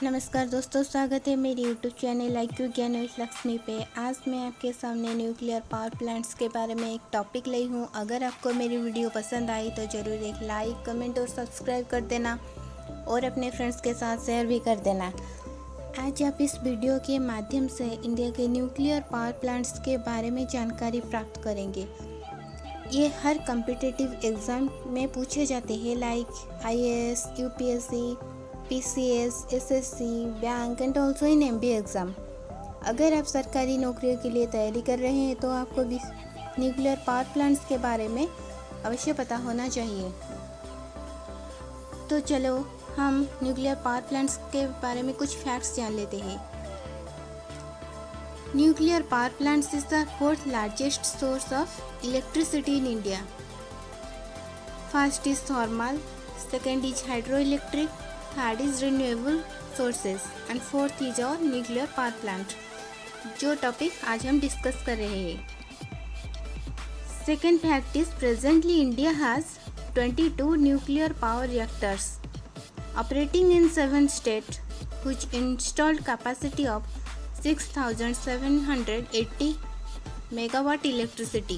नमस्कार दोस्तों, स्वागत है मेरी यूट्यूब चैनल IQ ज्ञान विद लक्ष्मी पे। आज मैं आपके सामने न्यूक्लियर पावर प्लांट्स के बारे में एक टॉपिक लाई हूँ। अगर आपको मेरी वीडियो पसंद आई तो ज़रूर एक लाइक, कमेंट और सब्सक्राइब कर देना और अपने फ्रेंड्स के साथ शेयर भी कर देना। आज आप इस वीडियो के माध्यम से इंडिया के न्यूक्लियर पावर प्लांट्स के बारे में जानकारी प्राप्त करेंगे। ये हर कम्पिटिटिव एग्ज़ाम में पूछे जाते हैं, like IAS, UPSC, PCS, SSC, bank and also in MBA exam. अगर आप सरकारी नौकरियों के लिए तैयारी कर रहे हैं तो आपको भी न्यूक्लियर पावर प्लांट्स के बारे में अवश्य पता होना चाहिए। तो चलो हम न्यूक्लियर पावर प्लांट्स के बारे में कुछ फैक्ट्स जान लेते हैं। Nuclear power plants is the fourth largest source of electricity in India. First is thermal, second is hydro electric, third is renewable sources and fourth is और न्यूक्लियर पावर प्लांट, जो topic आज हम discuss कर रहे हैं। Second fact is presently India has 22 nuclear power reactors operating in 7 states which installed capacity of 6,780 megawatt electricity.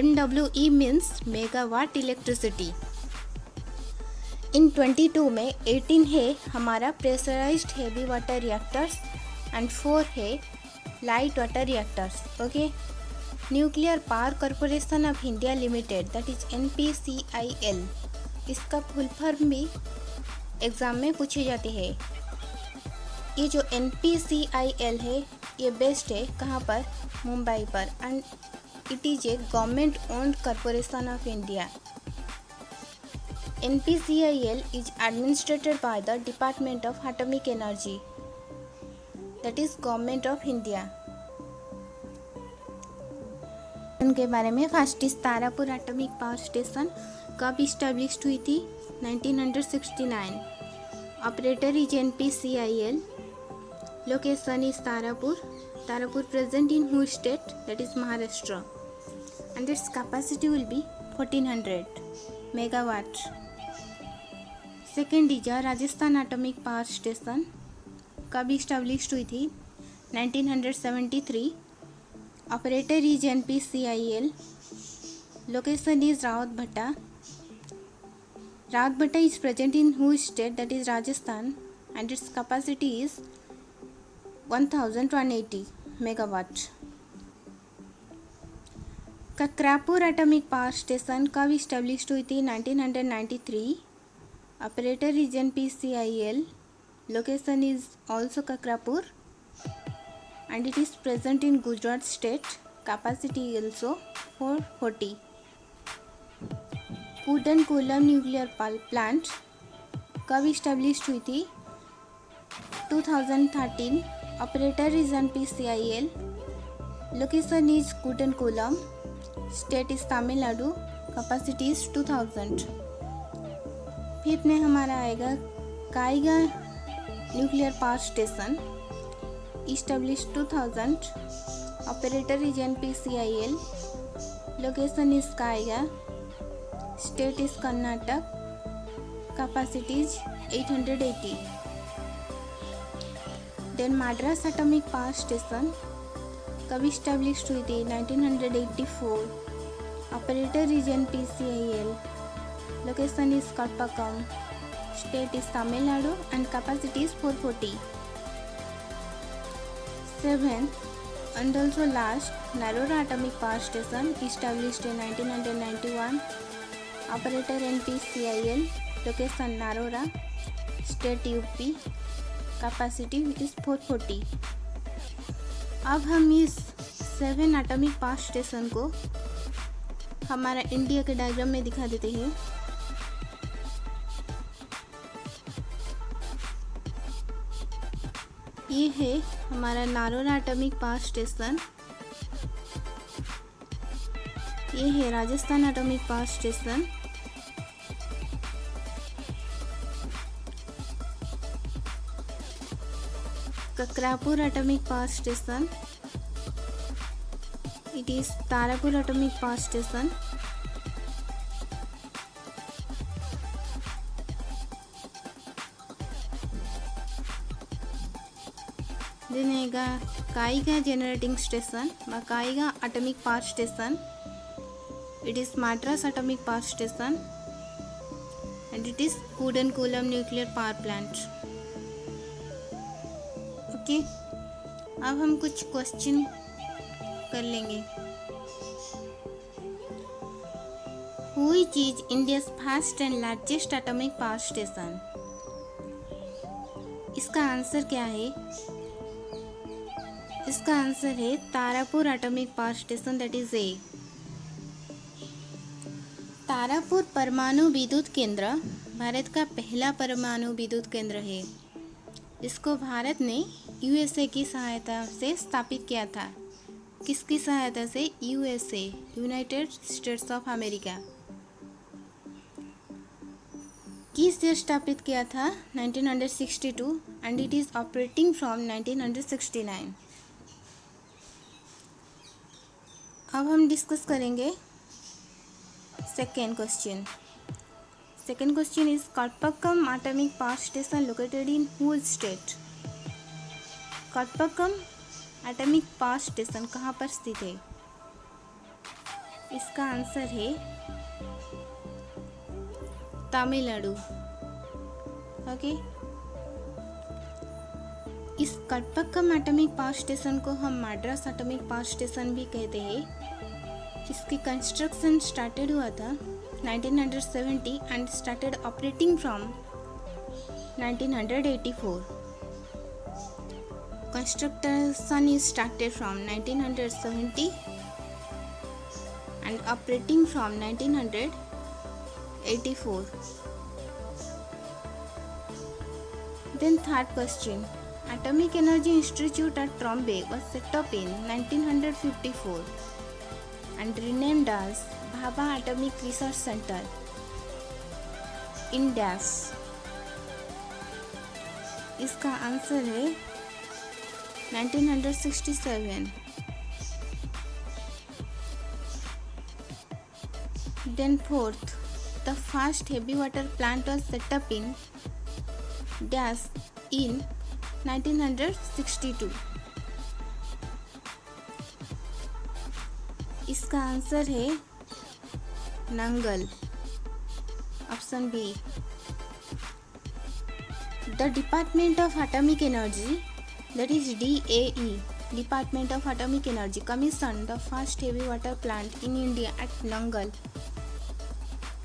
MWE means megawatt electricity. इन 22 में 18 है हमारा pressurized heavy water reactors and 4 है light water reactors. Okay, nuclear power corporation of India limited, that is NPCIL, इसका full form भी exam में पूछे जाते हैं। ये जो NPCIL है ये बेस्ड है कहाँ पर? मुंबई पर, and it is a government owned corporation of India. NPCIL is administered by the Department of Atomic Energy, that is Government of India। उनके बारे में first is Tarapur atomic power station, कब इस्टेब्लिश्ड हुई थी? 1969। Operator is NPCIL, location is Tarapur. Tarapur present in which state? That is Maharashtra, and it's capacity will be 1400 megawatt. Second is Rajasthan atomic power station, कब established हुई थी? 1973। Operator is NPCIL, location is Rawatbhata. Rawatbhata is present in whose state? That is Rajasthan, and its capacity is 1180 megawatt. Kakrapar atomic power station कब established हुई थी? 1993। Operator is NPCIL, location is also Kakrapar, and it is present in Gujarat state, capacity also 440। Kudankulam nuclear power plant कब established हुई थी? 2013। Operator is NPCIL, location is Kudankulam, state is Tamil Nadu, capacity is 2000। Fifth में हमारा आएगा Kaiga nuclear power station, established 2000। Operator is NPCIL, location is Kaiga, state is Karnataka, capacity is 880। Then Madras atomic power station कब established हुई थी? 1984। Operator is NPCIL, location is Kalpakkam, state is Tamil Nadu, and capacity is 440। Seventh and also last, Narora atomic power station, established in 1991। Operator NPCIL, location Narora, state UP, capacity is 440। अब हम इस 7 atomic power station को हमारा India के diagram में दिखा देते हैं। ये है हमारा नारोरा एटॉमिक पावर स्टेशन, ये है Rajasthan atomic power station, Kakrapar atomic power station, it is Tarapur atomic power station, then आएगा काइगा जेनरेटिंग स्टेशन বা Kaiga atomic power station. It is Madras Atomic Power Station and it is Kudankulam Nuclear Power Plant. Okay, अब हम कुछ question कर लेंगे. Which is India's first and largest atomic power station? इसका answer क्या है? इसका आंसर है Tarapur atomic power station, that is a. Tarapur परमाणु विद्युत केंद्र भारत का पहला परमाणु विद्युत केंद्र है. इसको भारत ने यूएसए की सहायता से स्थापित किया था. किसकी सहायता से? USA, United states of America. किस ईयर स्थापित किया था? 1962 and it is operating from 1969. अब हम डिस्कस करेंगे second question. Second question is Kalpakkam atomic power station located in which state? Kalpakkam atomic power station कहाँ पर स्थित है? इसका आंसर है तमिलनाडु. ओके, इस कल्पक्कम एटॉमिक पावर स्टेशन को हम मद्रास एटॉमिक पावर स्टेशन भी कहते हैं. इसकी कंस्ट्रक्शन स्टार्टेड हुआ था 1970 and started operating from 1984. Construction is started from 1970 and operating from 1984. Then third question. Atomic Energy Institute at Trombay was set up in 1954 and renamed as Bhabha Atomic Research Center in dash. इसका answer है 1967. Then fourth, the first heavy water plant was set up in dash in 1962. इसका answer है Nangal, option B. The department of atomic energy, that is DAE, Department of Atomic Energy, commissioned the first heavy water plant in India at Nangal.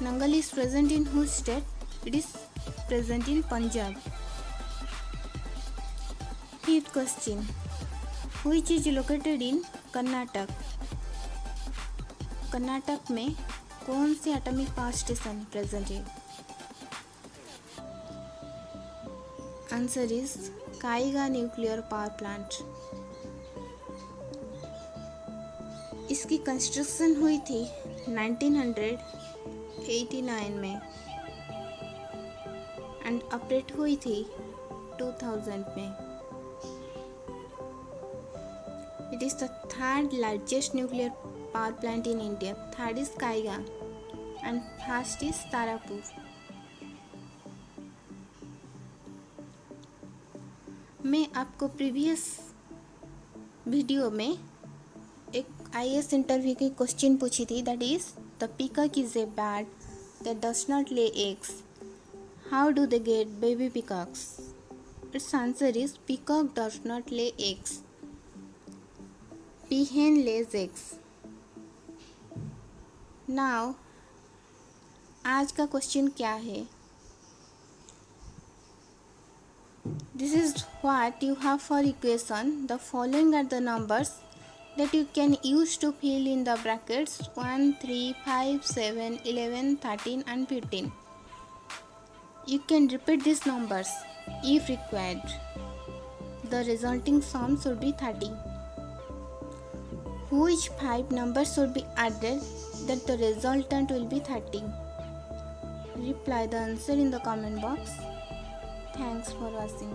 Nangal is present in which state? It is present in Punjab. Fifth question. Which is located in Karnataka? Karnataka में कौन से atomic power station present है? Answer is Kaiga nuclear power plant. इसकी construction हुई थी 1989 में and operate हुई थी 2000 में. It is the third largest nuclear power plant in India. Third is Kaiga and first is Tarapur. मैं आपको प्रीवियस वीडियो में एक IAS इंटरव्यू की क्वेश्चन पूछी थी, that is the peacock is a bird that does not lay eggs. How do they get baby peacocks? It's answer is peacock does not lay eggs. Peahen lays eggs. Now, आज का question क्या है? This is what you have for equation. The following are the numbers that you can use to fill in the brackets 1, 3, 5, 7, 11, 13 and 15. You can repeat these numbers if required. The resulting sum should be 30. Which 5 numbers should be added that the resultant will be 30? Reply the answer in the comment box. Thanks for watching.